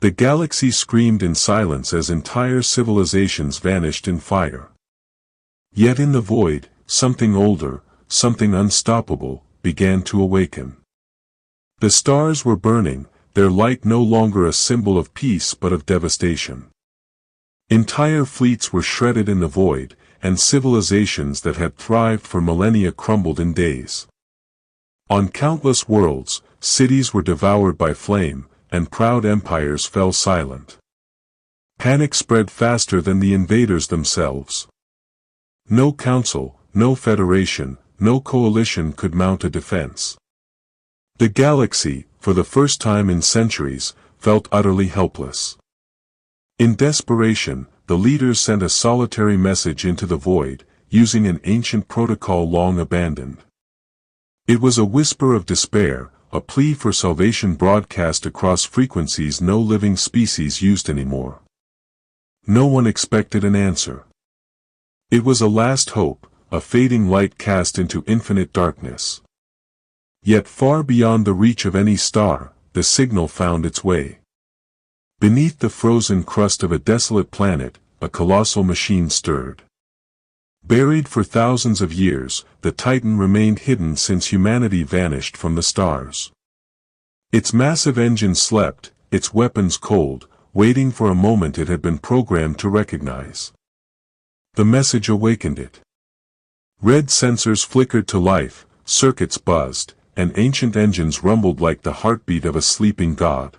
The galaxy screamed in silence as entire civilizations vanished in fire. Yet in the void, something older, something unstoppable, began to awaken. The stars were burning, their light no longer a symbol of peace but of devastation. Entire fleets were shredded in the void, and civilizations that had thrived for millennia crumbled in days. On countless worlds, cities were devoured by flame, and proud empires fell silent. Panic spread faster than the invaders themselves. No council, no federation, no coalition could mount a defense. The galaxy, for the first time in centuries, felt utterly helpless. In desperation, the leaders sent a solitary message into the void, using an ancient protocol long abandoned. It was a whisper of despair, a plea for salvation broadcast across frequencies no living species used anymore. No one expected an answer. It was a last hope, a fading light cast into infinite darkness. Yet far beyond the reach of any star, the signal found its way. Beneath the frozen crust of a desolate planet, a colossal machine stirred. Buried for thousands of years, the Titan remained hidden since humanity vanished from the stars. Its massive engine slept, its weapons cold, waiting for a moment it had been programmed to recognize. The message awakened it. Red sensors flickered to life, circuits buzzed, and ancient engines rumbled like the heartbeat of a sleeping god.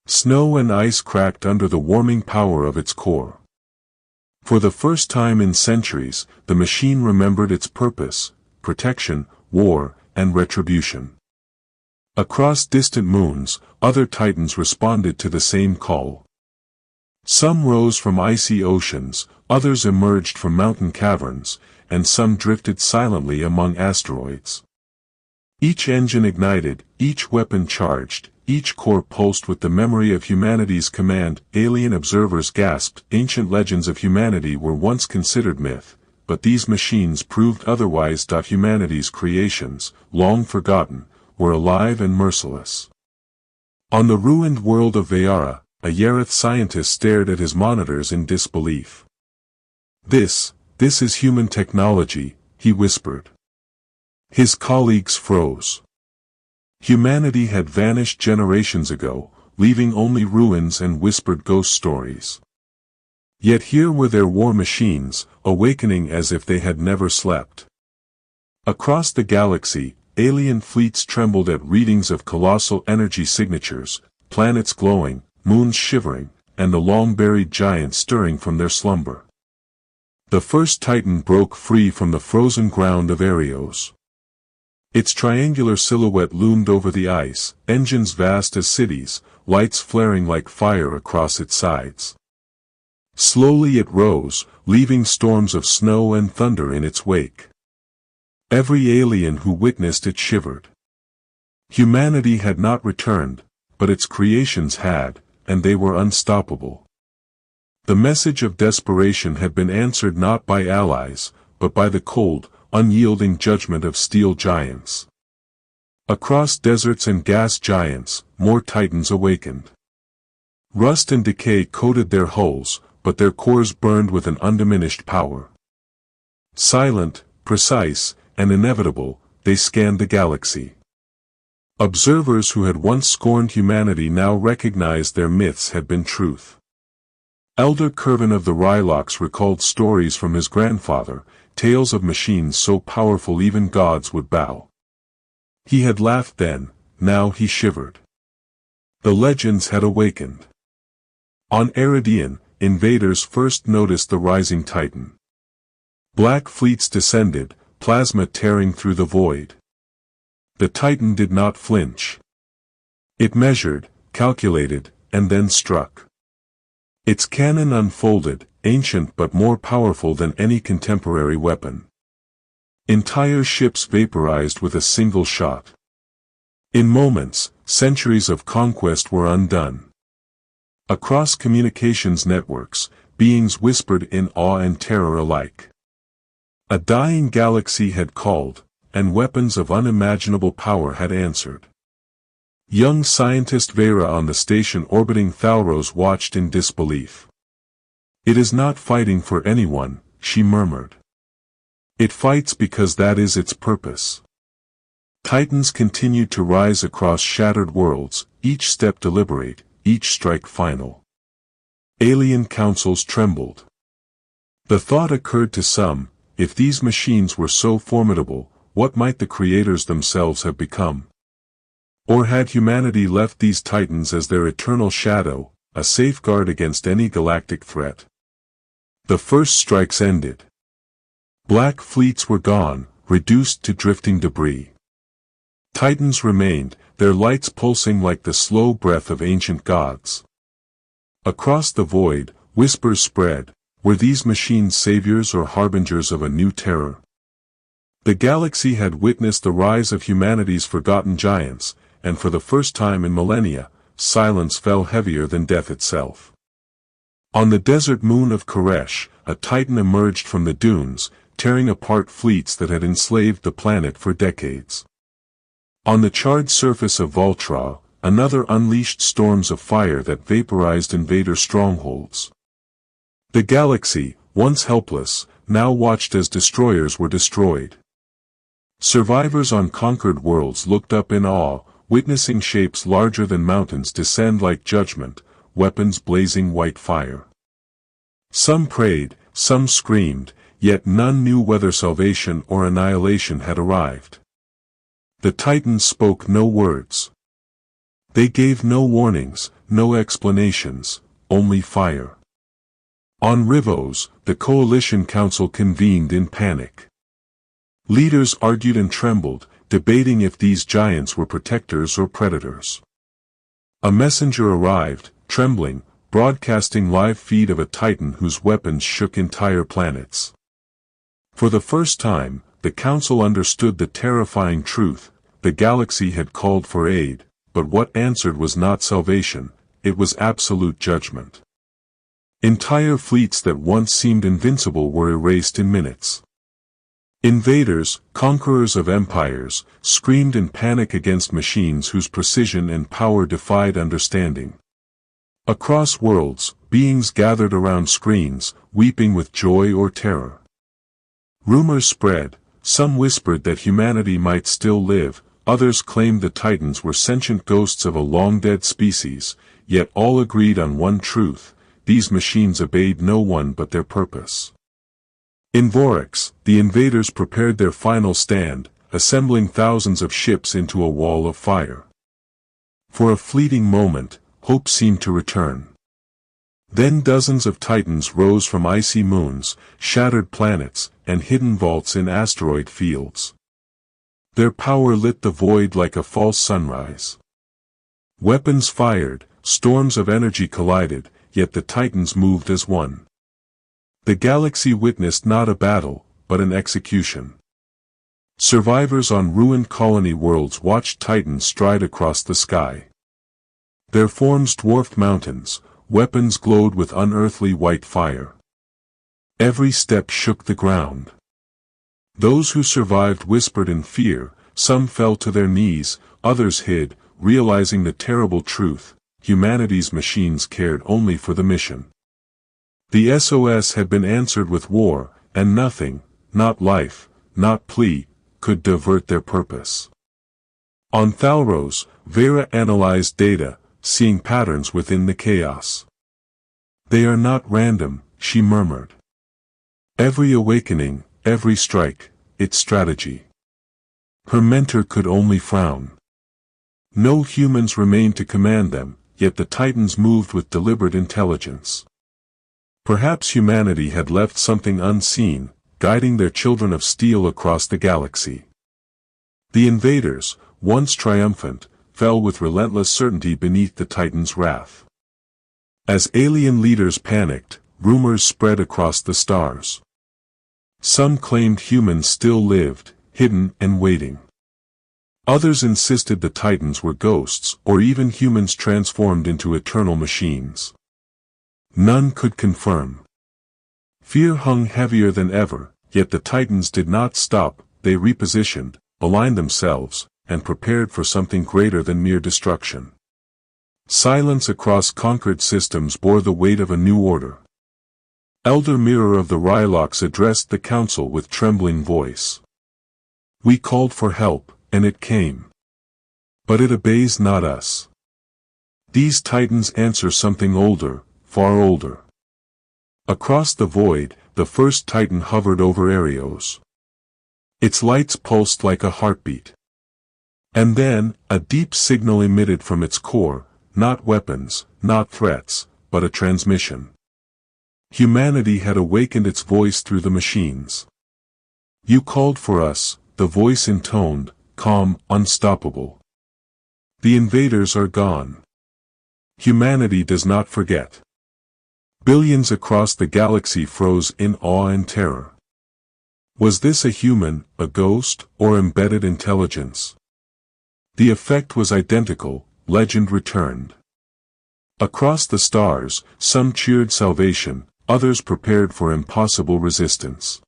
Snow and ice cracked under the warming power of its core. For the first time in centuries, the machine remembered its purpose: protection, war, and retribution. Across distant moons, other Titans responded to the same call. Some rose from icy oceans, others emerged from mountain caverns, and some drifted silently among asteroids. Each engine ignited, each weapon charged, each core pulsed with the memory of humanity's command. Alien observers gasped. Ancient legends of humanity were once considered myth, but these machines proved otherwise. Humanity's creations, long forgotten, were alive and merciless. On the ruined world of Vayara, a Yareth scientist stared at his monitors in disbelief. This is human technology," he whispered. His colleagues froze. Humanity had vanished generations ago, leaving only ruins and whispered ghost stories. Yet here were their war machines, awakening as if they had never slept. Across the galaxy, alien fleets trembled at readings of colossal energy signatures, planets glowing, moons shivering, and the long-buried giants stirring from their slumber. The first Titan broke free from the frozen ground of Arios. Its triangular silhouette loomed over the ice, engines vast as cities, lights flaring like fire across its sides. Slowly it rose, leaving storms of snow and thunder in its wake. Every alien who witnessed it shivered. Humanity had not returned, but its creations had, and they were unstoppable. The message of desperation had been answered not by allies, but by the cold, unyielding judgment of steel giants. Across deserts and gas giants, more Titans awakened. Rust and decay coated their hulls, but their cores burned with an undiminished power. Silent, precise, and inevitable, they scanned the galaxy. Observers who had once scorned humanity now recognized their myths had been truth. Elder Curvin of the Rylox recalled stories from his grandfather, tales of machines so powerful even gods would bow. He had laughed then, now he shivered. The legends had awakened. On Eridian, invaders first noticed the rising Titan. Black fleets descended, plasma tearing through the void. The Titan did not flinch. It measured, calculated, and then struck. Its cannon unfolded, ancient but more powerful than any contemporary weapon. Entire ships vaporized with a single shot. In moments, centuries of conquest were undone. Across communications networks, beings whispered in awe and terror alike. A dying galaxy had called, and weapons of unimaginable power had answered. Young scientist Vera on the station orbiting Thalros watched in disbelief. "It is not fighting for anyone," she murmured. "It fights because that is its purpose." Titans continued to rise across shattered worlds, each step deliberate, each strike final. Alien councils trembled. The thought occurred to some, if these machines were so formidable, what might the creators themselves have become? Or had humanity left these titans as their eternal shadow, a safeguard against any galactic threat? The first strikes ended. Black fleets were gone, reduced to drifting debris. Titans remained, their lights pulsing like the slow breath of ancient gods. Across the void, whispers spread. Were these machines saviors or harbingers of a new terror? The galaxy had witnessed the rise of humanity's forgotten giants, and for the first time in millennia, silence fell heavier than death itself. On the desert moon of Koresh, a titan emerged from the dunes, tearing apart fleets that had enslaved the planet for decades. On the charred surface of Voltra, another unleashed storms of fire that vaporized invader strongholds. The galaxy, once helpless, now watched as destroyers were destroyed. Survivors on conquered worlds looked up in awe, witnessing shapes larger than mountains descend like judgment, weapons blazing white fire. Some prayed, some screamed, yet none knew whether salvation or annihilation had arrived. The Titans spoke no words. They gave no warnings, no explanations, only fire. On Rivos, the Coalition Council convened in panic. Leaders argued and trembled, debating if these giants were protectors or predators. A messenger arrived, trembling, broadcasting live feed of a titan whose weapons shook entire planets. For the first time, the Council understood the terrifying truth: the galaxy had called for aid, but what answered was not salvation, it was absolute judgment. Entire fleets that once seemed invincible were erased in minutes. Invaders, conquerors of empires, screamed in panic against machines whose precision and power defied understanding. Across worlds, beings gathered around screens, weeping with joy or terror. Rumors spread, some whispered that humanity might still live, others claimed the Titans were sentient ghosts of a long-dead species, yet all agreed on one truth: these machines obeyed no one but their purpose. In Vorax, the invaders prepared their final stand, assembling thousands of ships into a wall of fire. For a fleeting moment, hope seemed to return. Then dozens of Titans rose from icy moons, shattered planets, and hidden vaults in asteroid fields. Their power lit the void like a false sunrise. Weapons fired, storms of energy collided, yet the Titans moved as one. The galaxy witnessed not a battle, but an execution. Survivors on ruined colony worlds watched Titans stride across the sky. Their forms dwarfed mountains, weapons glowed with unearthly white fire. Every step shook the ground. Those who survived whispered in fear, some fell to their knees, others hid, realizing the terrible truth: humanity's machines cared only for the mission. The SOS had been answered with war, and nothing, not life, not plea, could divert their purpose. On Thalros, Vera analyzed data, seeing patterns within the chaos. "They are not random," she murmured. "Every awakening, every strike, its strategy." Her mentor could only frown. No humans remained to command them, yet the Titans moved with deliberate intelligence. Perhaps humanity had left something unseen, guiding their children of steel across the galaxy. The invaders, once triumphant, fell with relentless certainty beneath the Titans' wrath. As alien leaders panicked, rumors spread across the stars. Some claimed humans still lived, hidden and waiting. Others insisted the Titans were ghosts, or even humans transformed into eternal machines. None could confirm. Fear hung heavier than ever, yet the Titans did not stop. They repositioned, aligned themselves, and prepared for something greater than mere destruction. Silence across conquered systems bore the weight of a new order. Elder Mirror of the Rylox addressed the council with trembling voice. We called for help, and it came. But it obeys not us. These titans answer something older, far older. Across the void, the first titan hovered over Arios. Its lights pulsed like a heartbeat. And then, a deep signal emitted from its core, not weapons, not threats, but a transmission. Humanity had awakened its voice through the machines. You called for us, the voice intoned, calm, unstoppable. The invaders are gone. Humanity does not forget. Billions across the galaxy froze in awe and terror. Was this a human, a ghost, or embedded intelligence? The effect was identical, legend returned. Across the stars, some cheered salvation, others prepared for impossible resistance.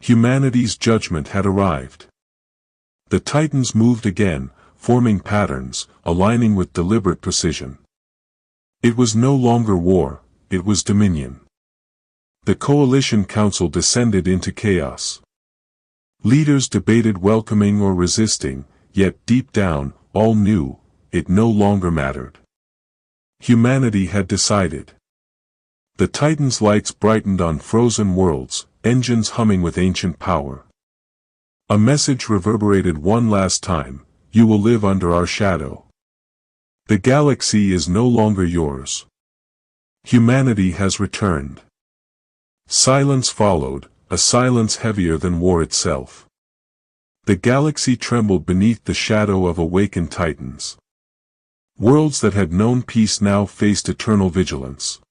Humanity's judgment had arrived. The Titans moved again, forming patterns, aligning with deliberate precision. It was no longer war, it was dominion. The Coalition Council descended into chaos. Leaders debated welcoming or resisting, yet deep down, all knew, it no longer mattered. Humanity had decided. The Titans' lights brightened on frozen worlds, engines humming with ancient power. A message reverberated one last time, you will live under our shadow. The galaxy is no longer yours. Humanity has returned. Silence followed, a silence heavier than war itself. The galaxy trembled beneath the shadow of awakened titans. Worlds that had known peace now faced eternal vigilance.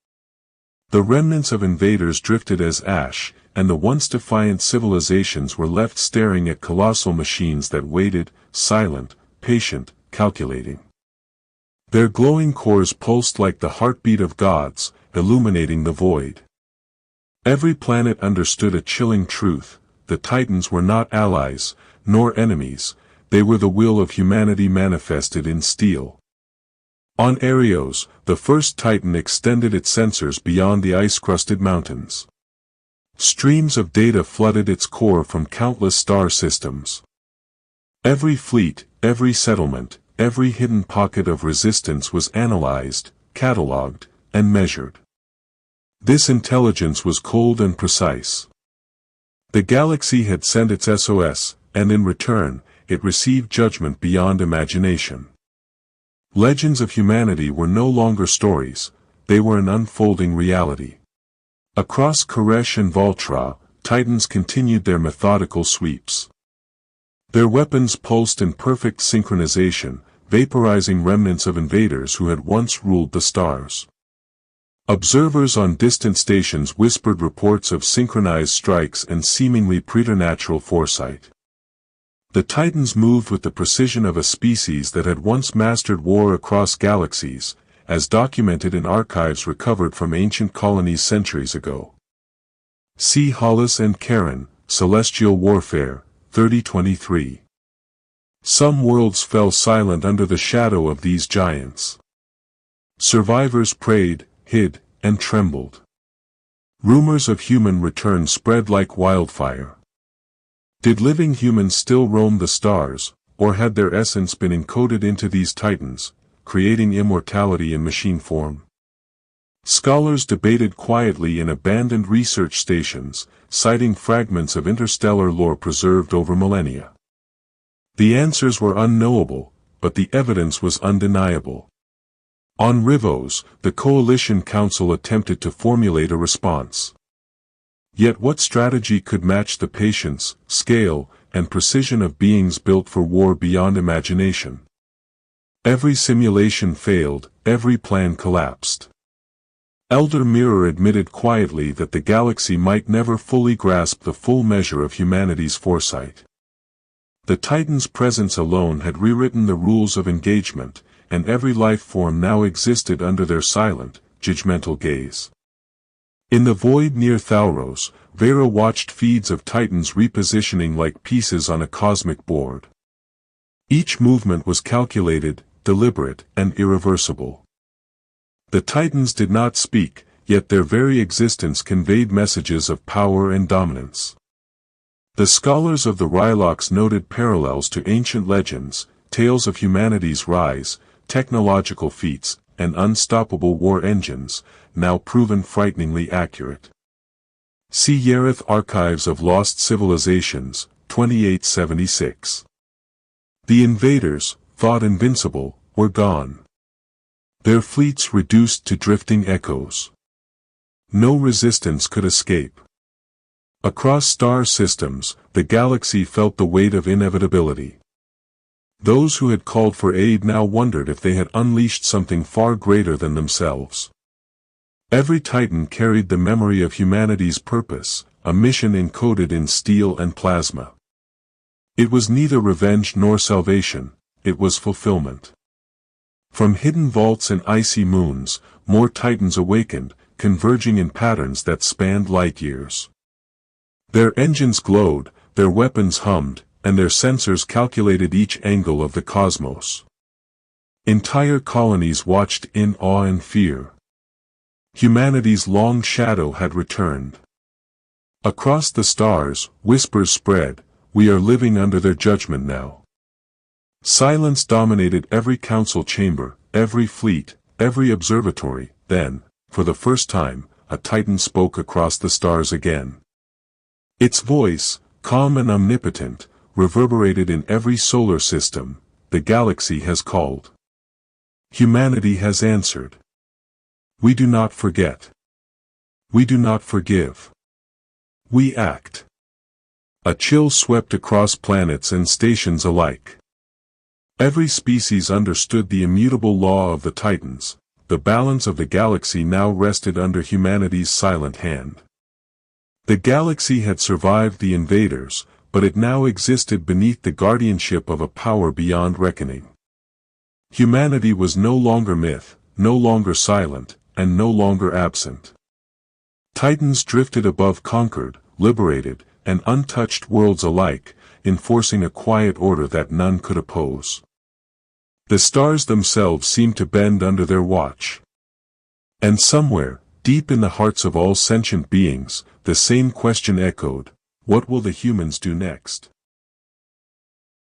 The remnants of invaders drifted as ash, and the once defiant civilizations were left staring at colossal machines that waited, silent, patient, calculating. Their glowing cores pulsed like the heartbeat of gods, illuminating the void. Every planet understood a chilling truth: the Titans were not allies, nor enemies, they were the will of humanity manifested in steel. On Arios, the first Titan extended its sensors beyond the ice-crusted mountains. Streams of data flooded its core from countless star systems. Every fleet, every settlement, every hidden pocket of resistance was analyzed, catalogued, and measured. This intelligence was cold and precise. The galaxy had sent its SOS, and in return, it received judgment beyond imagination. Legends of humanity were no longer stories, they were an unfolding reality. Across Koresh and Voltra, Titans continued their methodical sweeps. Their weapons pulsed in perfect synchronization, vaporizing remnants of invaders who had once ruled the stars. Observers on distant stations whispered reports of synchronized strikes and seemingly preternatural foresight. The Titans moved with the precision of a species that had once mastered war across galaxies, as documented in archives recovered from ancient colonies centuries ago. See Hollis and Karen, Celestial Warfare, 3023. Some worlds fell silent under the shadow of these giants. Survivors prayed, hid, and trembled. Rumors of human return spread like wildfire. Did living humans still roam the stars, or had their essence been encoded into these Titans, creating immortality in machine form? Scholars debated quietly in abandoned research stations, citing fragments of interstellar lore preserved over millennia. The answers were unknowable, but the evidence was undeniable. On Rivos, the Coalition Council attempted to formulate a response. Yet what strategy could match the patience, scale, and precision of beings built for war beyond imagination? Every simulation failed, every plan collapsed. Elder Mirror admitted quietly that the galaxy might never fully grasp the full measure of humanity's foresight. The Titan's presence alone had rewritten the rules of engagement, and every life form now existed under their silent, judgmental gaze. In the void near Thalros, Vera watched feeds of Titans repositioning like pieces on a cosmic board. Each movement was calculated, deliberate, and irreversible. The Titans did not speak, yet their very existence conveyed messages of power and dominance. The scholars of the Rylox noted parallels to ancient legends, tales of humanity's rise, technological feats, and unstoppable war engines, now proven frighteningly accurate. See Yareth Archives of Lost Civilizations, 2876. The invaders, thought invincible, were gone. Their fleets reduced to drifting echoes. No resistance could escape. Across star systems, the galaxy felt the weight of inevitability. Those who had called for aid now wondered if they had unleashed something far greater than themselves. Every Titan carried the memory of humanity's purpose, a mission encoded in steel and plasma. It was neither revenge nor salvation, it was fulfillment. From hidden vaults and icy moons, more Titans awakened, converging in patterns that spanned light years. Their engines glowed, their weapons hummed, and their sensors calculated each angle of the cosmos. Entire colonies watched in awe and fear. Humanity's long shadow had returned. Across the stars, whispers spread, "We are living under their judgment now." Silence dominated every council chamber, every fleet, every observatory. Then, for the first time, a Titan spoke across the stars again. Its voice, calm and omnipotent, reverberated in every solar system. The galaxy has called. Humanity has answered. We do not forget. We do not forgive. We act. A chill swept across planets and stations alike. Every species understood the immutable law of the Titans. The balance of the galaxy now rested under humanity's silent hand. The galaxy had survived the invaders, but it now existed beneath the guardianship of a power beyond reckoning. Humanity was no longer myth, no longer silent, and no longer absent. Titans drifted above conquered, liberated, and untouched worlds alike, enforcing a quiet order that none could oppose. The stars themselves seemed to bend under their watch. And somewhere, deep in the hearts of all sentient beings, the same question echoed: what will the humans do next?